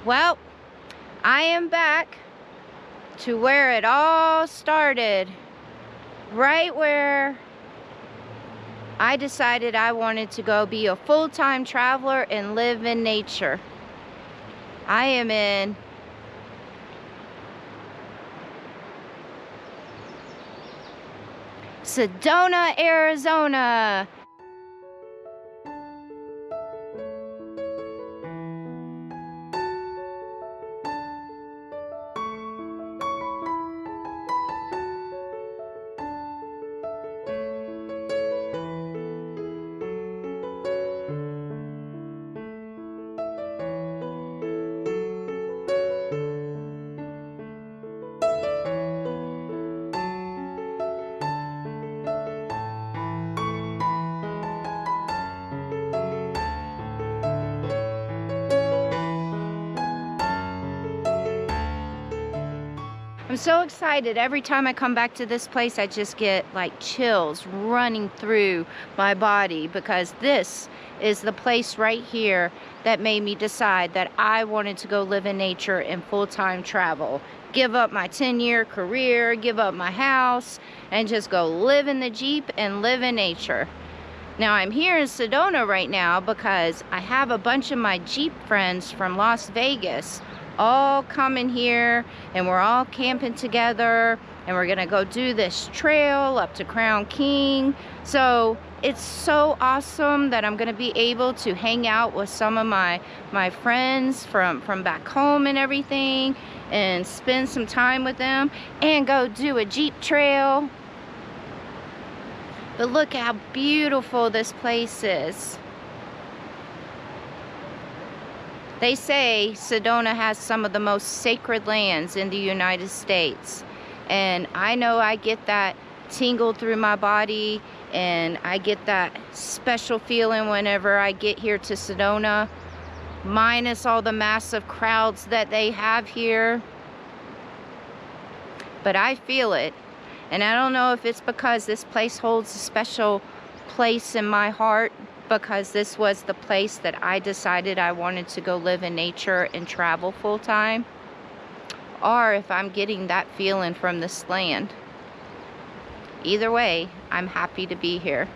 Well, I am back to where it all started. Right where I decided I wanted to go be a full-time traveler and live in nature. I am in Sedona, Arizona. I'm so excited. Every time I come back to this place, I just get like chills running through my body, because this is the place right here that made me decide that I wanted to go live in nature and full-time travel. Give up my 10-year career, give up my house, and just go live in the Jeep and live in nature. Now I'm here in Sedona right now because I have a bunch of my Jeep friends from Las Vegas all coming here, and we're all camping together, and we're gonna go do this trail up to Crown King. So it's so awesome that I'm gonna be able to hang out with some of my friends from back home and everything, and spend some time with them and go do a Jeep trail. But look how beautiful this place is. They say Sedona has some of the most sacred lands in the United States. And I know I get that tingle through my body, and I get that special feeling whenever I get here to Sedona, minus all the massive crowds that they have here. But I feel it. And I don't know if it's because this place holds a special place in my heart, because this was the place that I decided I wanted to go live in nature and travel full-time, or if I'm getting that feeling from this land. Either way, I'm happy to be here.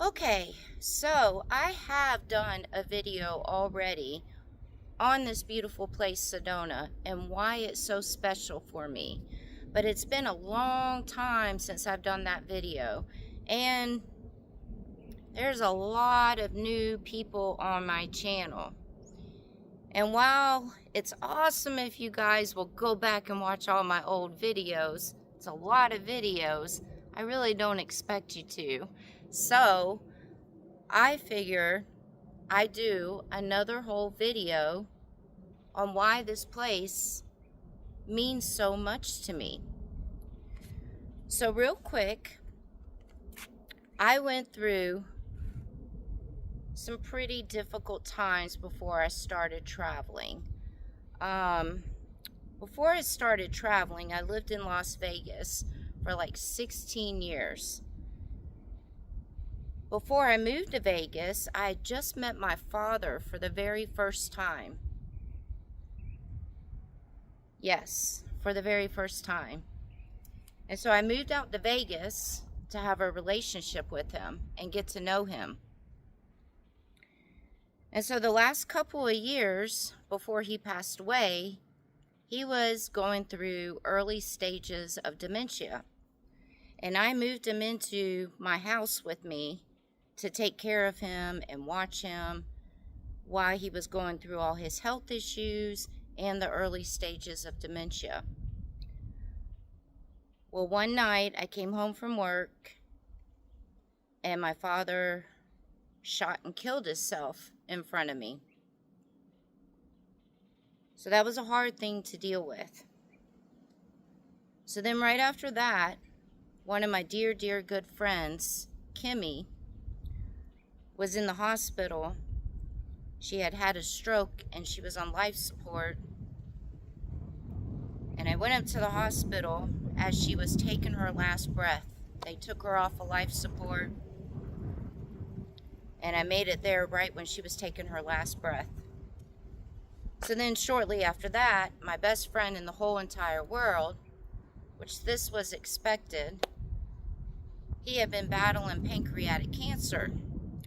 Okay, so I have done a video already on this beautiful place, Sedona, and why it's so special for me. But it's been a long time since I've done that video, and there's a lot of new people on my channel. And while it's awesome if you guys will go back and watch all my old videos, it's a lot of videos, I really don't expect you to. So I figure I do another whole video on why this place means so much to me. So real quick, I went through some pretty difficult times before I started traveling. Before I started traveling, I lived in Las Vegas for like 16 years. Before I moved to Vegas, I had just met my father for the very first time. Yes, for the very first time. And so I moved out to Vegas to have a relationship with him and get to know him. And so the last couple of years before he passed away, he was going through early stages of dementia. And I moved him into my house with me to take care of him and watch him while he was going through all his health issues and the early stages of dementia. Well, one night I came home from work and my father shot and killed himself in front of me. So that was a hard thing to deal with. So then right after that, one of my dear, dear good friends, Kimmy, was in the hospital. She had had a stroke and she was on life support. And I went up to the hospital as she was taking her last breath. They took her off of life support. And I made it there right when she was taking her last breath. So then shortly after that, my best friend in the whole entire world, which this was expected, he had been battling pancreatic cancer.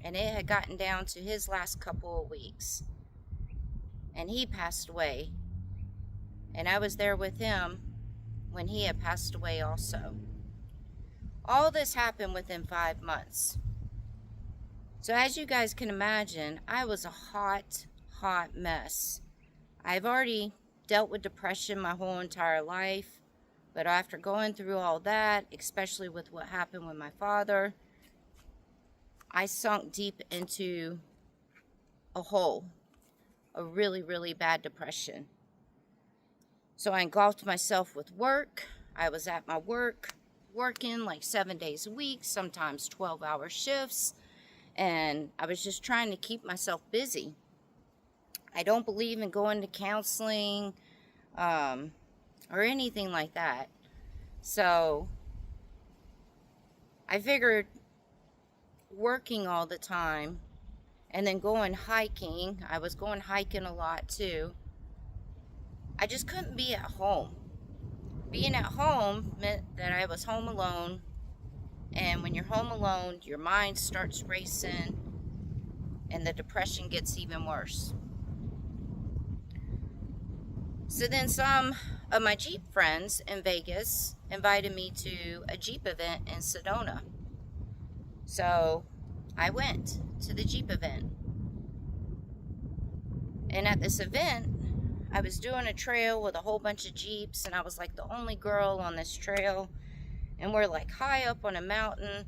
And it had gotten down to his last couple of weeks. And he passed away. And I was there with him when he had passed away also. All this happened within 5 months. So as you guys can imagine, I was a hot, hot mess. I've already dealt with depression my whole entire life. But after going through all that, especially with what happened with my father, I sunk deep into a hole, a really, really bad depression. So I engulfed myself with work. I was at my work, working like 7 days a week, sometimes 12-hour shifts, and I was just trying to keep myself busy. I don't believe in going to counseling or anything like that. So I figured working all the time and then going hiking, I was going hiking a lot too, I just couldn't be at home. Being at home meant that I was home alone, and when you're home alone, your mind starts racing and the depression gets even worse. So then some of my Jeep friends in Vegas invited me to a Jeep event in Sedona. So I went to the Jeep event. And at this event, I was doing a trail with a whole bunch of Jeeps, and I was like the only girl on this trail. And we're like high up on a mountain,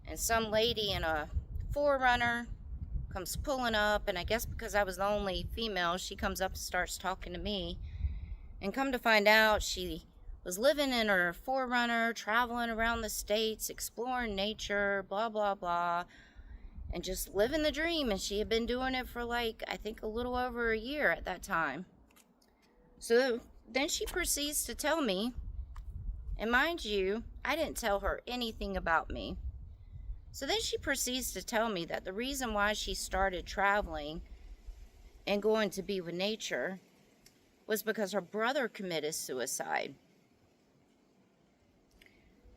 and some lady in a 4Runner comes pulling up, and I guess because I was the only female, she comes up and starts talking to me. And come to find out, she was living in her 4Runner, traveling around the states, exploring nature, blah, blah, blah, and just living the dream. And she had been doing it for like, I think a little over a year at that time. So then she proceeds to tell me, and mind you, I didn't tell her anything about me. So then she proceeds to tell me that the reason why she started traveling and going to be with nature was because her brother committed suicide.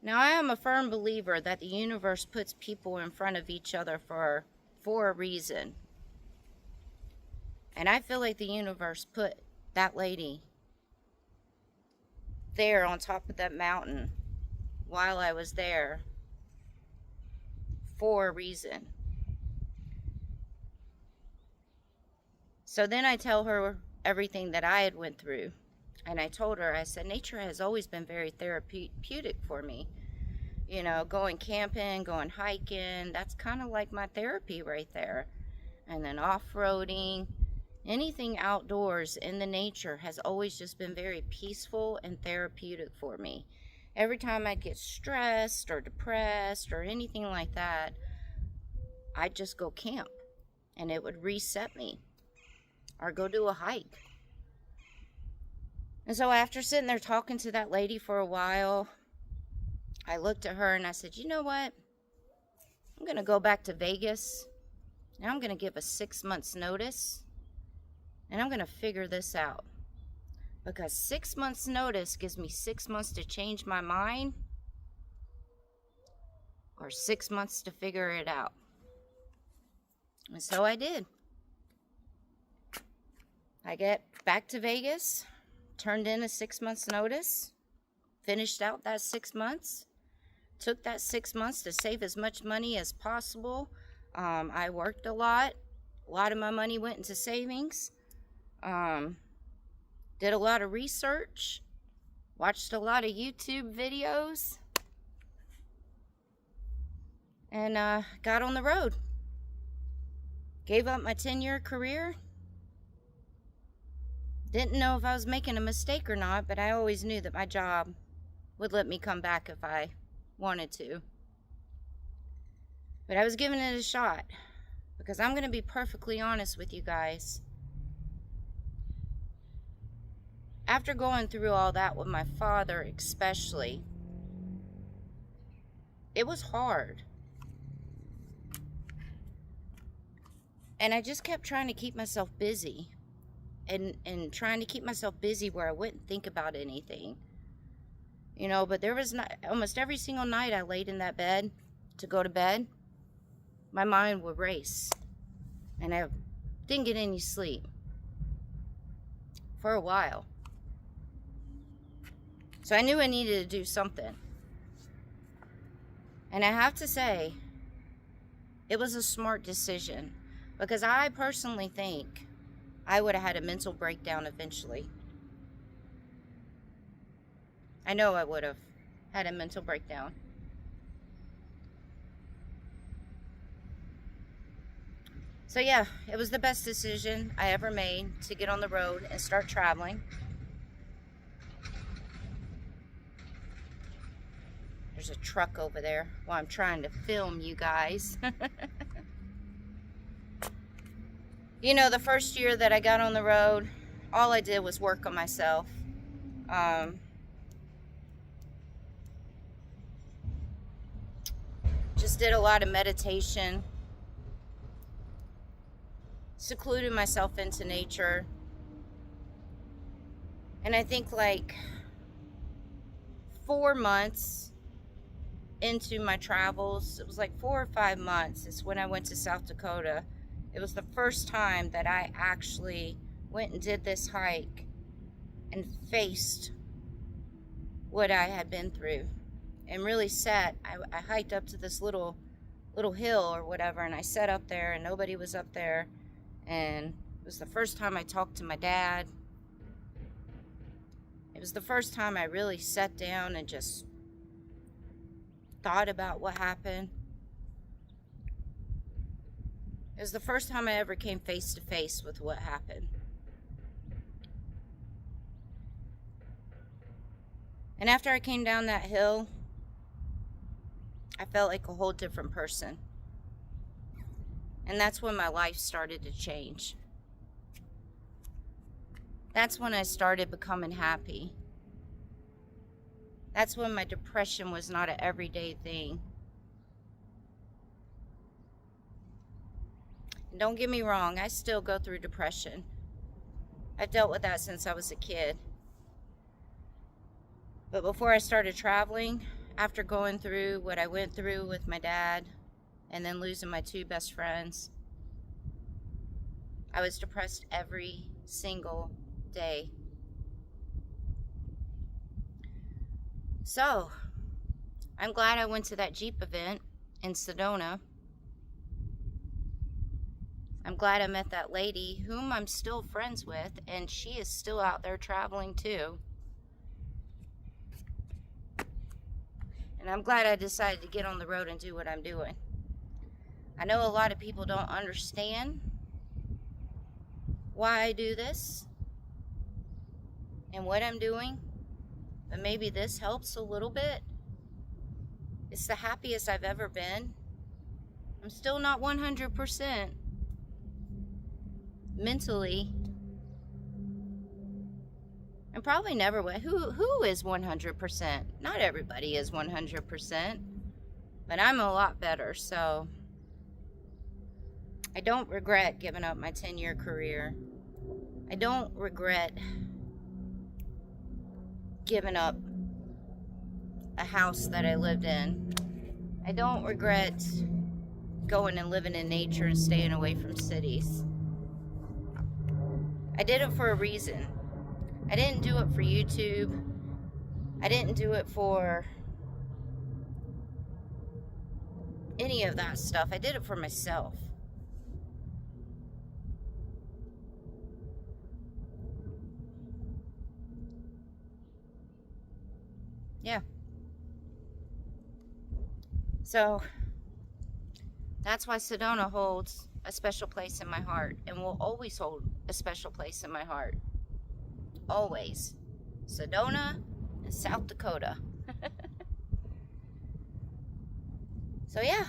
Now, I am a firm believer that the universe puts people in front of each other for a reason. And I feel like the universe put that lady there on top of that mountain while I was there for a reason. So then I tell her everything that I had went through. And I told her, I said, nature has always been very therapeutic for me. You know, going camping, going hiking, that's kind of like my therapy right there. And then off-roading, anything outdoors in the nature has always just been very peaceful and therapeutic for me. Every time I get stressed or depressed or anything like that, I'd just go camp and it would reset me, or go do a hike. And so after sitting there talking to that lady for a while, I looked at her and I said, you know what? I'm going to go back to Vegas and I'm going to give a 6 months notice and I'm going to figure this out. Because 6 months notice gives me 6 months to change my mind, or 6 months to figure it out. And so I did. I get back to Vegas, turned in a 6 months notice, finished out that 6 months, took that 6 months to save as much money as possible. I worked a lot of my money went into savings. Did a lot of research, watched a lot of YouTube videos, and got on the road. Gave up my 10-year career. Didn't know if I was making a mistake or not, but I always knew that my job would let me come back if I wanted to. But I was giving it a shot, because I'm going to be perfectly honest with you guys. After going through all that with my father especially, it was hard. And I just kept trying to keep myself busy. And trying to keep myself busy where I wouldn't think about anything. You know, but there was not, almost every single night I laid in that bed to go to bed, my mind would race. And I didn't get any sleep for a while. So I knew I needed to do something. And I have to say, it was a smart decision. Because I personally think I would have had a mental breakdown eventually. I know I would have had a mental breakdown. So yeah, it was the best decision I ever made to get on the road and start traveling. There's a truck over there while I'm trying to film you guys. You know, the first year that I got on the road, all I did was work on myself. Just did a lot of meditation. Secluded myself into nature. And I think like 4 months into my travels, it was like 4 or 5 months, is when I went to South Dakota. It was the first time that I actually went and did this hike and faced what I had been through. And really sat, I hiked up to this little hill or whatever, and I sat up there and nobody was up there. And it was the first time I talked to my dad. It was the first time I really sat down and just thought about what happened. It was the first time I ever came face to face with what happened. And after I came down that hill, I felt like a whole different person. And that's when my life started to change. That's when I started becoming happy. That's when my depression was not an everyday thing. And don't get me wrong, I still go through depression. I've dealt with that since I was a kid. But before I started traveling, after going through what I went through with my dad, and then losing my 2 best friends, I was depressed every single day. So, I'm glad I went to that Jeep event in Sedona. I'm glad I met that lady whom I'm still friends with, and she is still out there traveling too. And I'm glad I decided to get on the road and do what I'm doing. I know a lot of people don't understand why I do this and what I'm doing, but maybe this helps a little bit. It's the happiest I've ever been. I'm still not 100% mentally. And probably never will. Who is 100%? Not everybody is 100%, but I'm a lot better, so I don't regret giving up my 10-year career. I don't regret given up a house that I lived in. I don't regret going and living in nature and staying away from cities. I did it for a reason. I didn't do it for YouTube. I didn't do it for any of that stuff. I did it for myself. Yeah. So that's why Sedona holds a special place in my heart, and will always hold a special place in my heart. Always. Sedona and South Dakota. So yeah,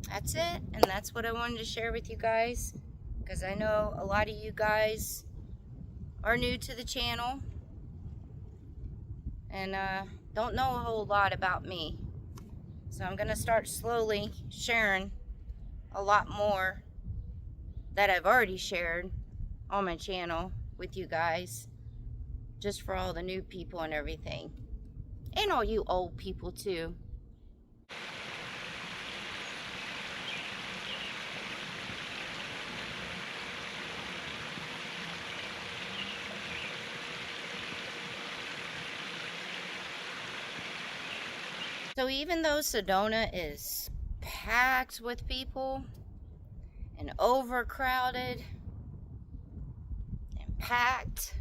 that's it, and that's what I wanted to share with you guys, because I know a lot of you guys are new to the channel and don't know a whole lot about me. So I'm gonna start slowly sharing a lot more that I've already shared on my channel with you guys, just for all the new people and everything, and all you old people too. So even though Sedona is packed with people and overcrowded and packed,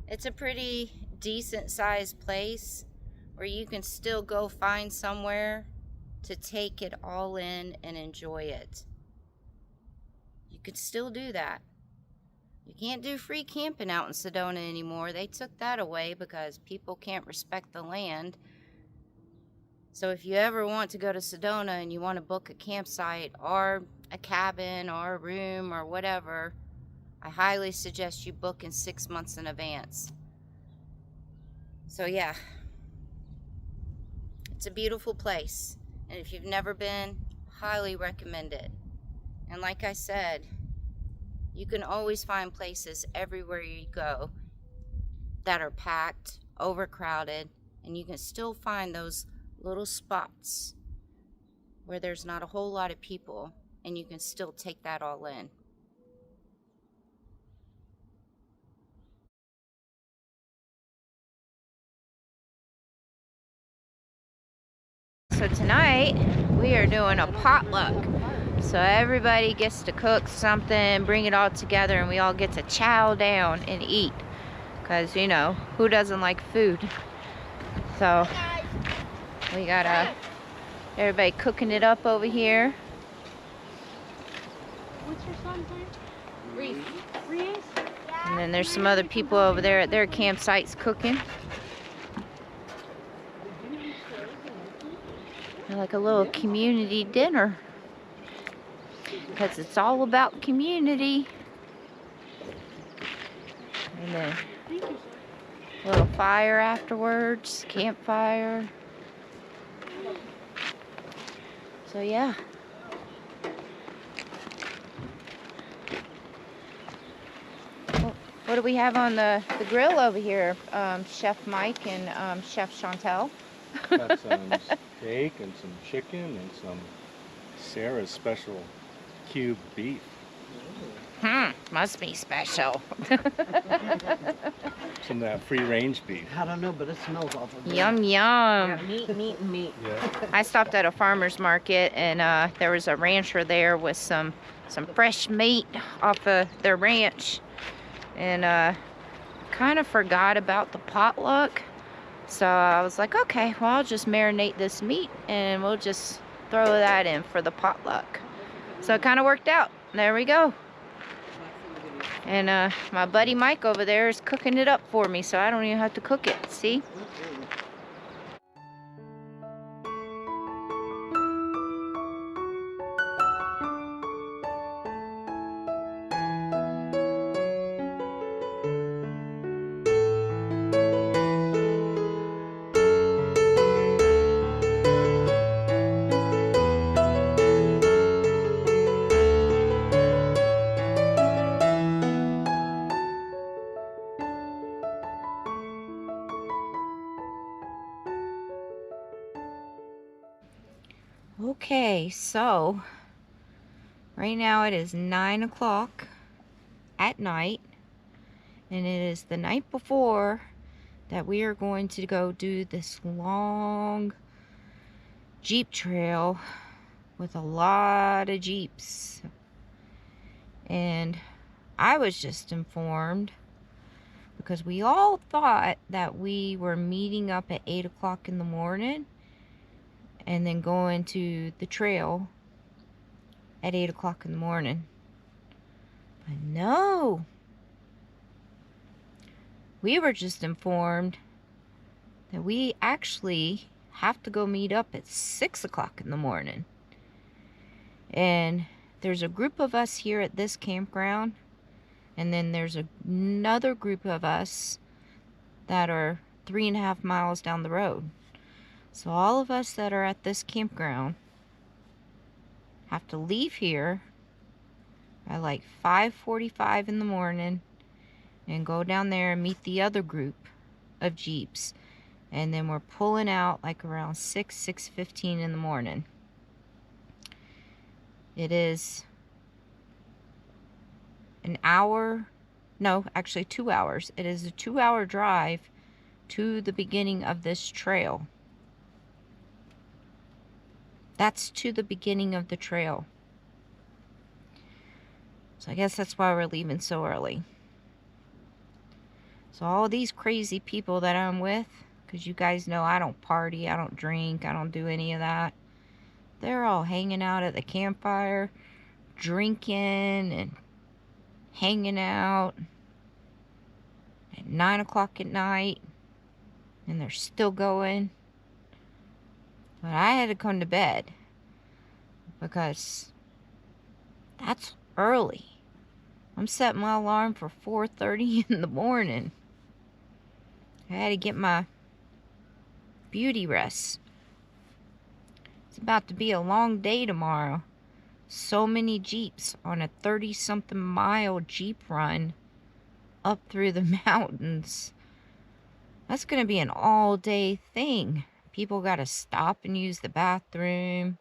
it's a pretty decent sized place where you can still go find somewhere to take it all in and enjoy it. You could still do that. You can't do free camping out in Sedona anymore. They took that away because people can't respect the land. So if you ever want to go to Sedona and you want to book a campsite or a cabin or a room or whatever, I highly suggest you book in 6 months in advance. So yeah, it's a beautiful place. And if you've never been, highly recommend it. And like I said, you can always find places everywhere you go that are packed, overcrowded, and you can still find those little spots where there's not a whole lot of people, and you can still take that all in. So tonight we are doing a potluck. So everybody gets to cook something, bring it all together, and we all get to chow down and eat. Because, you know, who doesn't like food? So we got everybody cooking it up over here. What's your son's name? Reese. Reese? And then there's some other people over there at their campsites cooking. They're like a little community dinner. Because it's all about community. And then a little fire afterwards, campfire. So yeah. What do we have on the grill over here, Chef Mike and Chef Chantel? Got some steak and some chicken and some Sarah's special cube beef. Must be special. Some of that free-range beef. I don't know, but it smells awful good. Yum, yum. Yeah, meat. Yeah. I stopped at a farmer's market, and there was a rancher there with some fresh meat off of their ranch. And kind of forgot about the potluck. So I was like, okay, well, I'll just marinate this meat and we'll just throw that in for the potluck. So it kind of worked out. There we go. And my buddy Mike over there is cooking it up for me, so I don't even have to cook it. See? Okay, so right now it is 9 o'clock at night, and it is the night before that we are going to go do this long Jeep trail with a lot of Jeeps. And I was just informed because we all thought that we were meeting up at 8 o'clock in the morning and then going to the trail at 8 o'clock in the morning. But no, we were just informed that we actually have to go meet up at 6 o'clock in the morning. And there's a group of us here at this campground, and then there's another group of us that are 3.5 miles down the road. So all of us that are at this campground have to leave here at like 5:45 in the morning and go down there and meet the other group of Jeeps. And then we're pulling out like around 6:15 in the morning. It is an hour, no, actually 2 hours. It is a 2-hour drive to the beginning of this trail. That's to the beginning of the trail. So I guess that's why we're leaving so early. So all these crazy people that I'm with, because you guys know I don't party, I don't drink, I don't do any of that. They're all hanging out at the campfire, drinking and hanging out at 9 o'clock at night, and they're still going. But I had to come to bed because that's early. I'm setting my alarm for 4:30 in the morning. I had to get my beauty rest. It's about to be a long day tomorrow. So many Jeeps on a 30-something mile Jeep run up through the mountains. That's going to be an all-day thing. People got to stop and use the bathroom.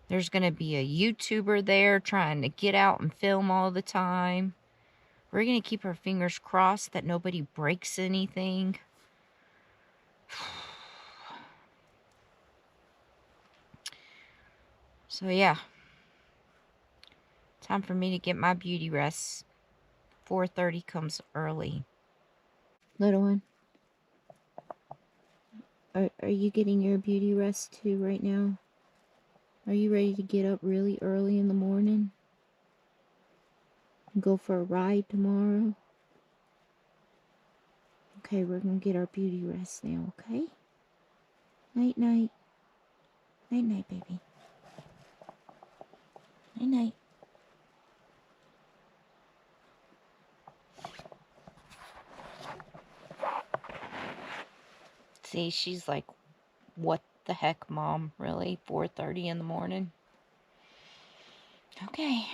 There's going to be a YouTuber there trying to get out and film all the time. We're going to keep our fingers crossed that nobody breaks anything. So yeah, time for me to get my beauty rest. 4:30 comes early. Little one, are you getting your beauty rest too right now? Are you ready to get up really early in the morning and go for a ride tomorrow? Okay, we're gonna get our beauty rest now, okay? Night night. Night night, baby. Night night. See, she's like, what the heck, Mom? Really? 4:30 in the morning? Okay.